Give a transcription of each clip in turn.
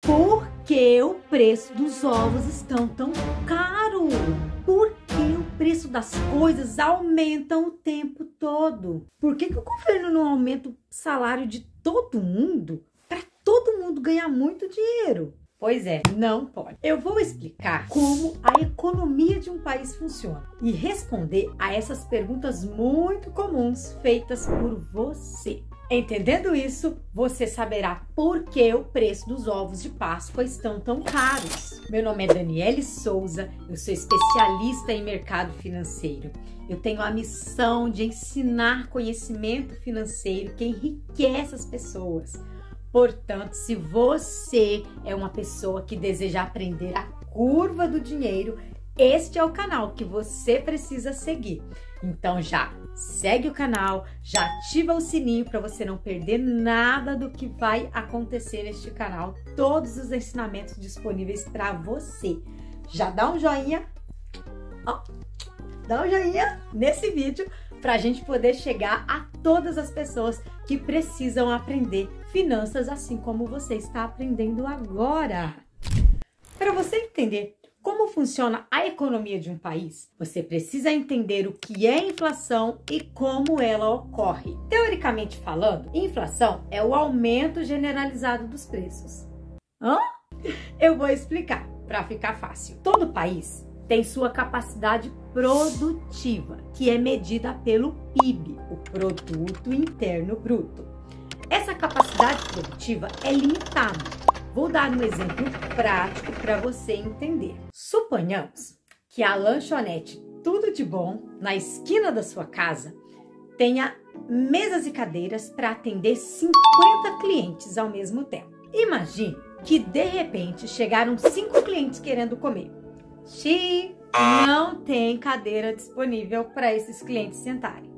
Por que o preço dos ovos estão tão caro? Por que o preço das coisas aumenta o tempo todo? Por que o governo não aumenta o salário de todo mundo para todo mundo ganhar muito dinheiro? Pois é, não pode. Eu vou explicar como a economia de um país funciona e responder a essas perguntas muito comuns feitas por você. Entendendo isso, você saberá por que o preço dos ovos de Páscoa estão tão caros. Meu nome é Daniele Souza, eu sou especialista em mercado financeiro. Eu tenho a missão de ensinar conhecimento financeiro que enriquece as pessoas. Portanto, se você é uma pessoa que deseja aprender a curva do dinheiro, este é o canal que você precisa seguir. Então já segue o canal, já ativa o sininho para você não perder nada do que vai acontecer neste canal. Todos os ensinamentos disponíveis para você. Já dá um joinha, ó, dá um joinha nesse vídeo para a gente poder chegar a todas as pessoas que precisam aprender finanças assim como você está aprendendo agora. Para você entender como funciona a economia de um país, você precisa entender o que é inflação e como ela ocorre. Teoricamente falando, inflação é o aumento generalizado dos preços. Eu vou explicar para ficar fácil. Todo país tem sua capacidade produtiva, que é medida pelo PIB, o Produto Interno Bruto. Essa capacidade produtiva é limitada. Vou dar um exemplo prático para você entender. Suponhamos que a lanchonete Tudo de Bom, na esquina da sua casa, tenha mesas e cadeiras para atender 50 clientes ao mesmo tempo. Imagine que de repente chegaram 5 clientes querendo comer. Não tem cadeira disponível para esses clientes sentarem.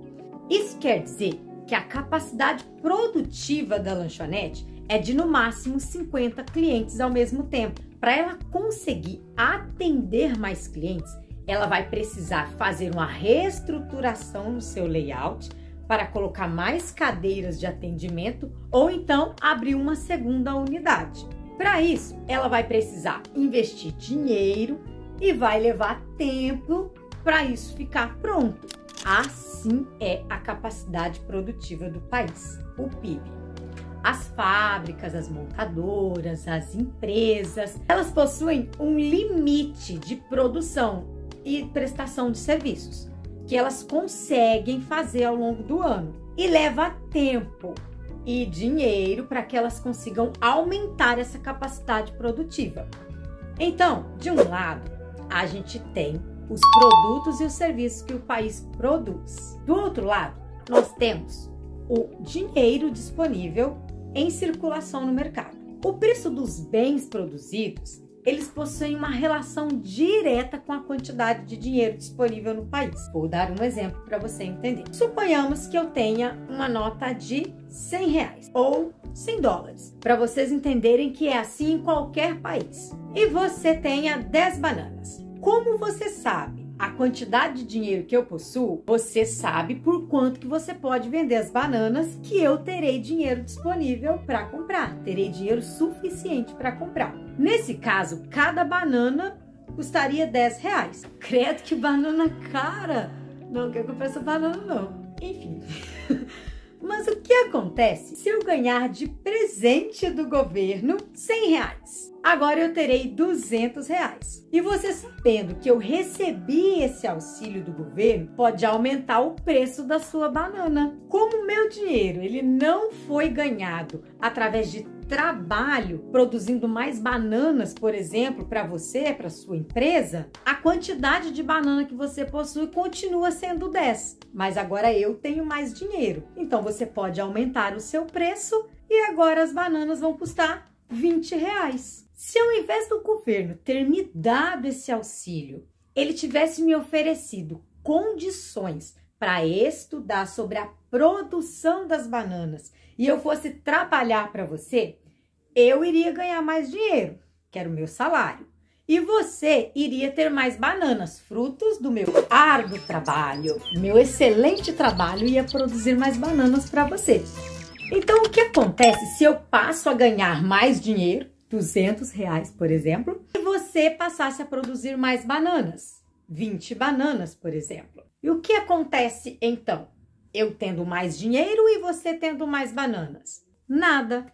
Isso quer dizer que a capacidade produtiva da lanchonete é de no máximo 50 clientes ao mesmo tempo. Para ela conseguir atender mais clientes, ela vai precisar fazer uma reestruturação no seu layout para colocar mais cadeiras de atendimento ou então abrir uma segunda unidade. Para isso, ela vai precisar investir dinheiro e vai levar tempo para isso ficar pronto. Assim é a capacidade produtiva do país, o PIB. As fábricas, as montadoras, as empresas, elas possuem um limite de produção e prestação de serviços que elas conseguem fazer ao longo do ano. E leva tempo e dinheiro para que elas consigam aumentar essa capacidade produtiva. Então, de um lado, a gente tem os produtos e os serviços que o país produz. Do outro lado, nós temos o dinheiro disponível em circulação no mercado. O preço dos bens produzidos, eles possuem uma relação direta com a quantidade de dinheiro disponível no país. Vou dar um exemplo para você entender. Suponhamos que eu tenha uma nota de R$100 ou $100, para vocês entenderem que é assim em qualquer país. E você tenha 10 bananas. Como você sabe a quantidade de dinheiro que eu possuo, você sabe por quanto que você pode vender as bananas que eu terei dinheiro disponível para comprar. Terei dinheiro suficiente para comprar. Nesse caso, cada banana custaria R$10. Credo, que banana cara! Não quero comprar essa banana não. Enfim. Mas o que acontece se eu ganhar de presente do governo R$100? Agora eu terei R$200. E você sabendo que eu recebi esse auxílio do governo, pode aumentar o preço da sua banana. Como o meu dinheiro ele não foi ganhado através de trabalho, produzindo mais bananas, por exemplo, para você, para sua empresa, a quantidade de banana que você possui continua sendo 10. Mas agora eu tenho mais dinheiro. Então você pode aumentar o seu preço e agora as bananas vão custar R$20. Se ao invés do governo ter me dado esse auxílio, ele tivesse me oferecido condições para estudar sobre a produção das bananas e eu fosse trabalhar para você, eu iria ganhar mais dinheiro, que era o meu salário. E você iria ter mais bananas, frutos do meu árduo trabalho. Meu excelente trabalho ia produzir mais bananas para você. Então, o que acontece se eu passo a ganhar mais dinheiro R$ 200, por exemplo, e você passasse a produzir mais bananas, 20 bananas, por exemplo. E o que acontece então? Eu tendo mais dinheiro e você tendo mais bananas? Nada.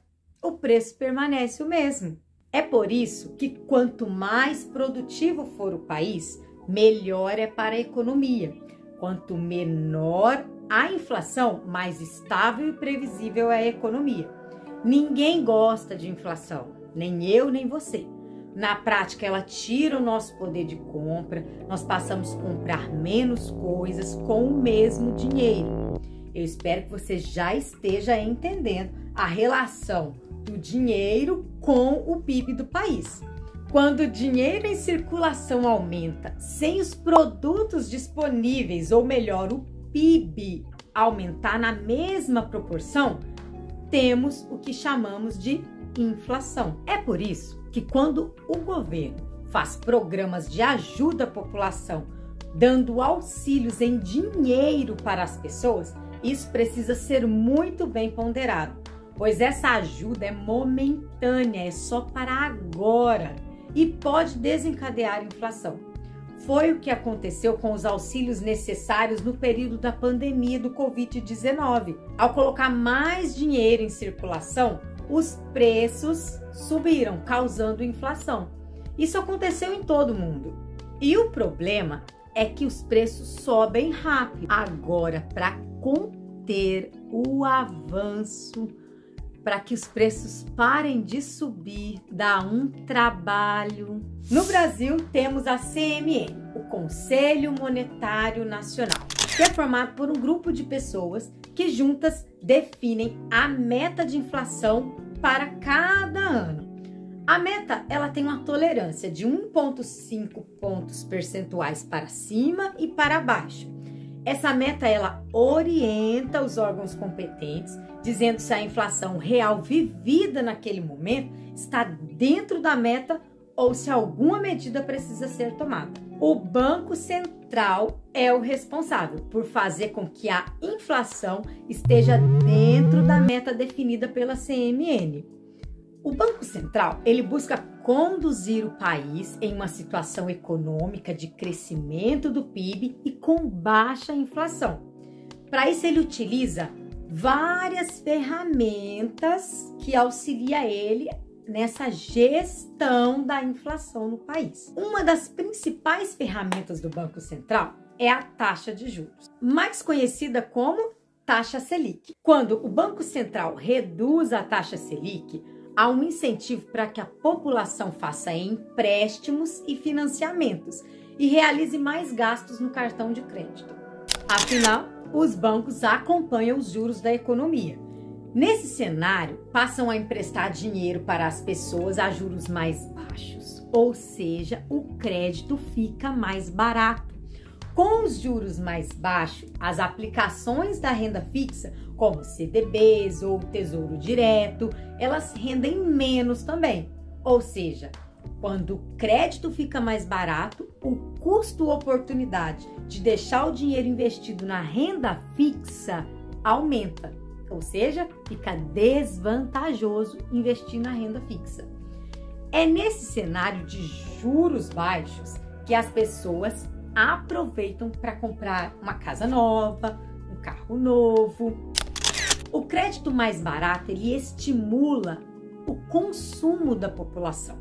O preço permanece o mesmo. É por isso que quanto mais produtivo for o país, melhor é para a economia. Quanto menor a inflação, mais estável e previsível é a economia. Ninguém gosta de inflação, nem eu, nem você. Na prática, ela tira o nosso poder de compra, nós passamos a comprar menos coisas com o mesmo dinheiro. Eu espero que você já esteja entendendo a relação do dinheiro com o PIB do país. Quando o dinheiro em circulação aumenta, sem os produtos disponíveis, ou melhor, o PIB aumentar na mesma proporção, temos o que chamamos de inflação. É por isso que quando o governo faz programas de ajuda à população, dando auxílios em dinheiro para as pessoas, isso precisa ser muito bem ponderado, pois essa ajuda é momentânea, é só para agora e pode desencadear a inflação. Foi o que aconteceu com os auxílios necessários no período da pandemia do Covid-19. Ao colocar mais dinheiro em circulação, os preços subiram, causando inflação. Isso aconteceu em todo o mundo. E o problema é que os preços sobem rápido. Agora, para conter o avanço, para que os preços parem de subir, dá um trabalho. No Brasil, temos a CMN, o Conselho Monetário Nacional, que é formado por um grupo de pessoas que juntas definem a meta de inflação para cada ano. A meta, ela tem uma tolerância de 1,5 pontos percentuais para cima e para baixo. Essa meta, ela orienta os órgãos competentes, dizendo se a inflação real vivida naquele momento está dentro da meta ou se alguma medida precisa ser tomada. O Banco Central é o responsável por fazer com que a inflação esteja dentro da meta definida pela CMN. O Banco Central, ele busca conduzir o país em uma situação econômica de crescimento do PIB e com baixa inflação. Para isso, ele utiliza várias ferramentas que auxiliam ele nessa gestão da inflação no país. Uma das principais ferramentas do Banco Central é a taxa de juros, mais conhecida como taxa Selic. Quando o Banco Central reduz a taxa Selic, há um incentivo para que a população faça empréstimos e financiamentos e realize mais gastos no cartão de crédito. Afinal, os bancos acompanham os juros da economia. Nesse cenário, passam a emprestar dinheiro para as pessoas a juros mais baixos, ou seja, o crédito fica mais barato. Com os juros mais baixos, as aplicações da renda fixa, como CDBs ou Tesouro Direto, elas rendem menos também. Ou seja, quando o crédito fica mais barato, o custo-oportunidade de deixar o dinheiro investido na renda fixa aumenta. Ou seja, fica desvantajoso investir na renda fixa. É nesse cenário de juros baixos que as pessoas aproveitam para comprar uma casa nova, um carro novo. O crédito mais barato, ele estimula o consumo da população.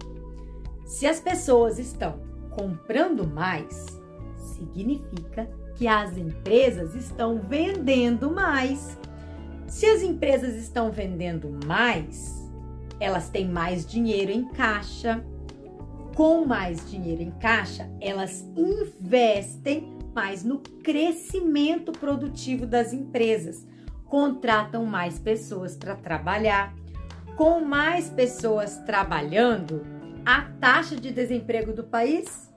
Se as pessoas estão comprando mais, significa que as empresas estão vendendo mais. Se as empresas estão vendendo mais, elas têm mais dinheiro em caixa. Com mais dinheiro em caixa, elas investem mais no crescimento produtivo das empresas, contratam mais pessoas para trabalhar. Com mais pessoas trabalhando, a taxa de desemprego do país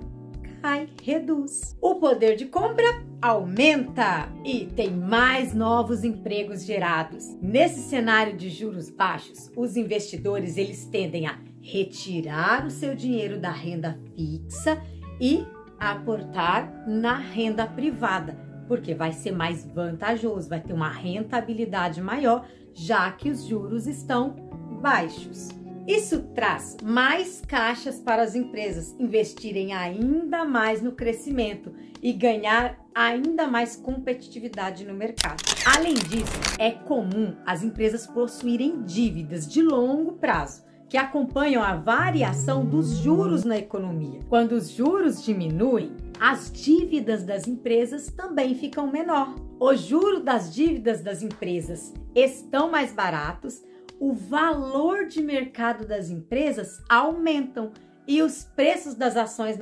cai, reduz. O poder de compra aumenta e tem mais novos empregos gerados. Nesse cenário de juros baixos, os investidores eles tendem a retirar o seu dinheiro da renda fixa e aportar na renda privada, porque vai ser mais vantajoso, vai ter uma rentabilidade maior, já que os juros estão baixos. Isso traz mais caixas para as empresas investirem ainda mais no crescimento e ganhar ainda mais competitividade no mercado. Além disso, é comum as empresas possuírem dívidas de longo prazo, que acompanham a variação dos juros na economia. Quando os juros diminuem, as dívidas das empresas também ficam menor. O juro das dívidas das empresas estão mais baratos, o valor de mercado das empresas aumentam e os preços das ações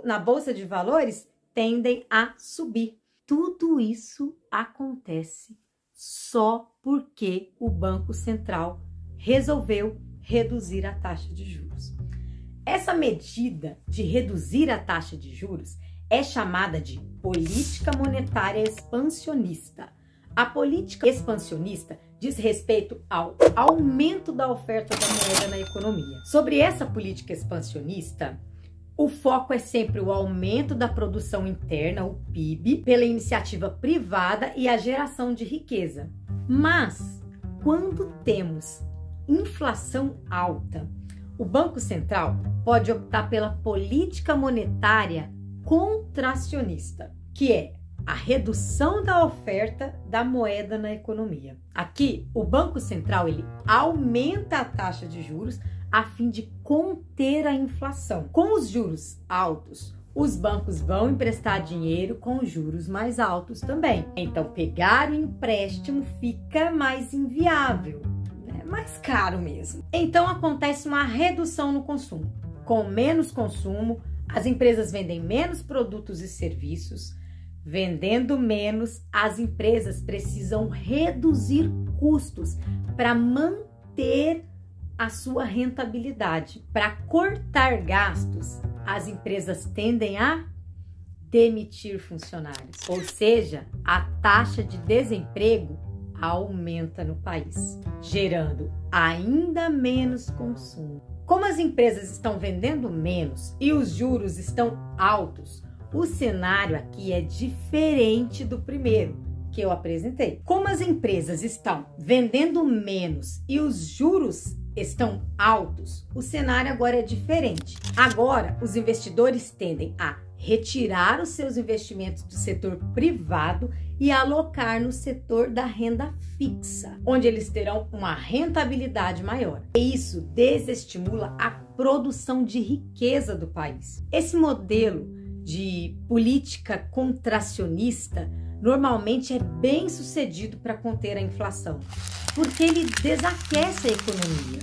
na Bolsa de Valores tendem a subir. Tudo isso acontece só porque o Banco Central resolveu reduzir a taxa de juros. Essa medida de reduzir a taxa de juros é chamada de política monetária expansionista. A política expansionista diz respeito ao aumento da oferta da moeda na economia. Sobre essa política expansionista, o foco é sempre o aumento da produção interna, o PIB, pela iniciativa privada e a geração de riqueza. Mas, quando temos inflação alta, o Banco Central pode optar pela política monetária contracionista, que é a redução da oferta da moeda na economia. Aqui, o Banco Central ele aumenta a taxa de juros a fim de conter a inflação. Com os juros altos, os bancos vão emprestar dinheiro com juros mais altos também. Então, pegar o empréstimo fica mais inviável, é mais caro mesmo. Então, acontece uma redução no consumo. Com menos consumo, as empresas vendem menos produtos e serviços. Vendendo menos, as empresas precisam reduzir custos para manter a sua rentabilidade. Para cortar gastos, as empresas tendem a demitir funcionários, ou seja, a taxa de desemprego aumenta no país, gerando ainda menos consumo. Como as empresas estão vendendo menos e os juros estão altos, o cenário aqui é diferente do primeiro que eu apresentei. Como as empresas estão vendendo menos e os juros estão altos, o cenário agora é diferente. Agora, os investidores tendem a retirar os seus investimentos do setor privado e alocar no setor da renda fixa, onde eles terão uma rentabilidade maior. E isso desestimula a produção de riqueza do país. Esse modelo de política contracionista normalmente é bem sucedido para conter a inflação, porque ele desaquece a economia.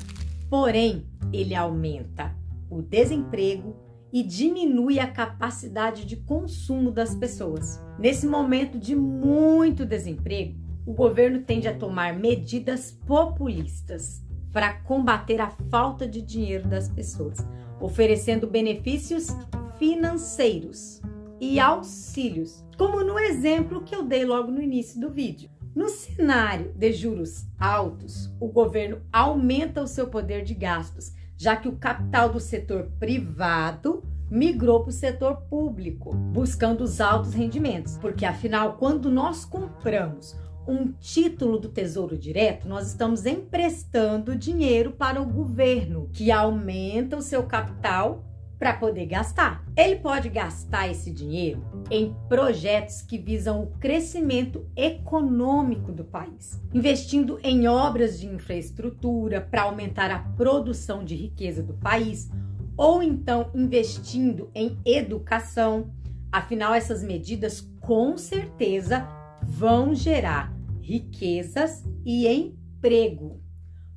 Porém, ele aumenta o desemprego e diminui a capacidade de consumo das pessoas. Nesse momento de muito desemprego, o governo tende a tomar medidas populistas para combater a falta de dinheiro das pessoas, oferecendo benefícios financeiros e auxílios, como no exemplo que eu dei logo no início do vídeo. No cenário de juros altos, o governo aumenta o seu poder de gastos, já que o capital do setor privado migrou para o setor público, buscando os altos rendimentos. Porque, afinal, quando nós compramos um título do Tesouro Direto, nós estamos emprestando dinheiro para o governo, que aumenta o seu capital para poder gastar. Ele pode gastar esse dinheiro em projetos que visam o crescimento econômico do país, investindo em obras de infraestrutura para aumentar a produção de riqueza do país, ou então investindo em educação. Afinal, essas medidas com certeza vão gerar riquezas e emprego.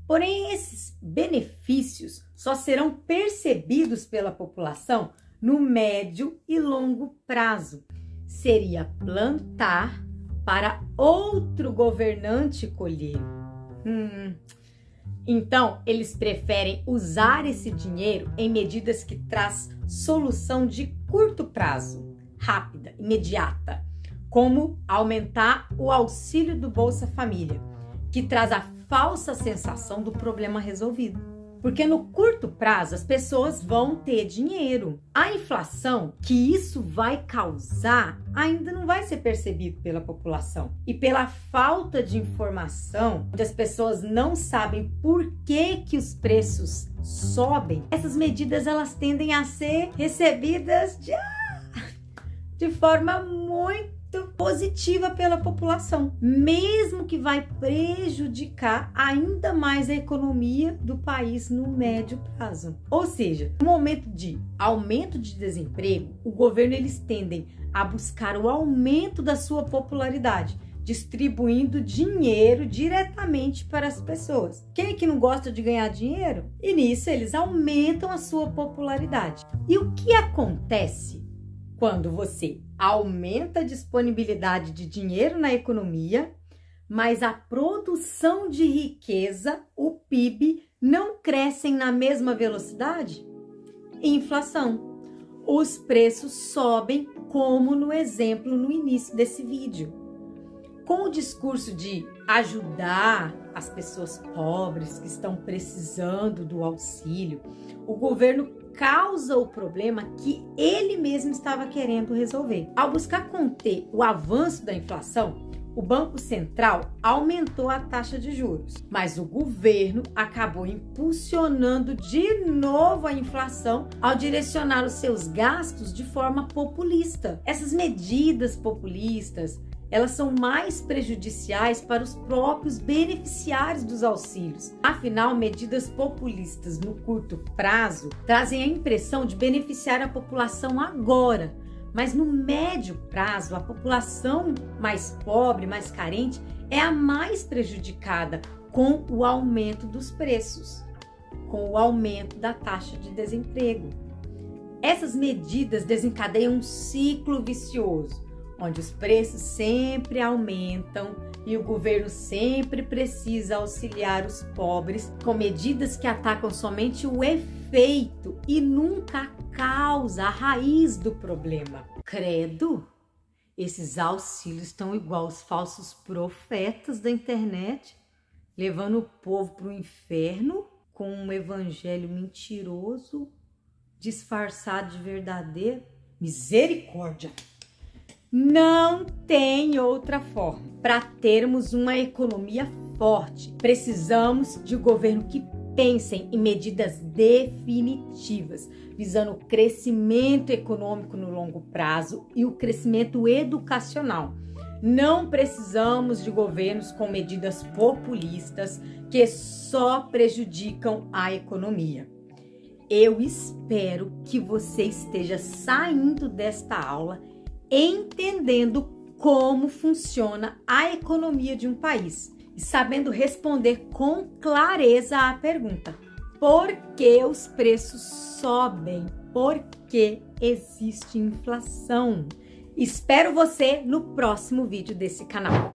Porém, esses benefícios só serão percebidos pela população no médio e longo prazo. Seria plantar para outro governante colher. Então, eles preferem usar esse dinheiro em medidas que traz solução de curto prazo, rápida, imediata, como aumentar o auxílio do Bolsa Família, que traz a falsa sensação do problema resolvido. Porque no curto prazo as pessoas vão ter dinheiro. A inflação que isso vai causar ainda não vai ser percebido pela população. E pela falta de informação, onde as pessoas não sabem por que os preços sobem, essas medidas elas tendem a ser recebidas de forma muito positiva pela população, mesmo que vai prejudicar ainda mais a economia do país no médio prazo. Ou seja, no momento de aumento de desemprego, o governo eles tendem a buscar o aumento da sua popularidade, distribuindo dinheiro diretamente para as pessoas. Quem é que não gosta de ganhar dinheiro? E nisso eles aumentam a sua popularidade. E o que acontece quando você aumenta a disponibilidade de dinheiro na economia, mas a produção de riqueza, o PIB, não crescem na mesma velocidade? Inflação. Os preços sobem, como no exemplo no início desse vídeo. Com o discurso de ajudar as pessoas pobres que estão precisando do auxílio, o governo causa o problema que ele mesmo estava querendo resolver. Ao buscar conter o avanço da inflação, o Banco Central aumentou a taxa de juros, mas o governo acabou impulsionando de novo a inflação ao direcionar os seus gastos de forma populista. Essas medidas populistas, elas são mais prejudiciais para os próprios beneficiários dos auxílios. Afinal, medidas populistas no curto prazo trazem a impressão de beneficiar a população agora, mas no médio prazo, a população mais pobre, mais carente, é a mais prejudicada com o aumento dos preços, com o aumento da taxa de desemprego. Essas medidas desencadeiam um ciclo vicioso, onde os preços sempre aumentam e o governo sempre precisa auxiliar os pobres com medidas que atacam somente o efeito e nunca a causa, a raiz do problema. Credo, esses auxílios estão igual os falsos profetas da internet, levando o povo para o inferno com um evangelho mentiroso, disfarçado de verdadeiro. Misericórdia! Não tem outra forma. Para termos uma economia forte, precisamos de um governo que pense em medidas definitivas, visando o crescimento econômico no longo prazo e o crescimento educacional. Não precisamos de governos com medidas populistas que só prejudicam a economia. Eu espero que você esteja saindo desta aula entendendo como funciona a economia de um país e sabendo responder com clareza à pergunta: por que os preços sobem? Por que existe inflação? Espero você no próximo vídeo desse canal.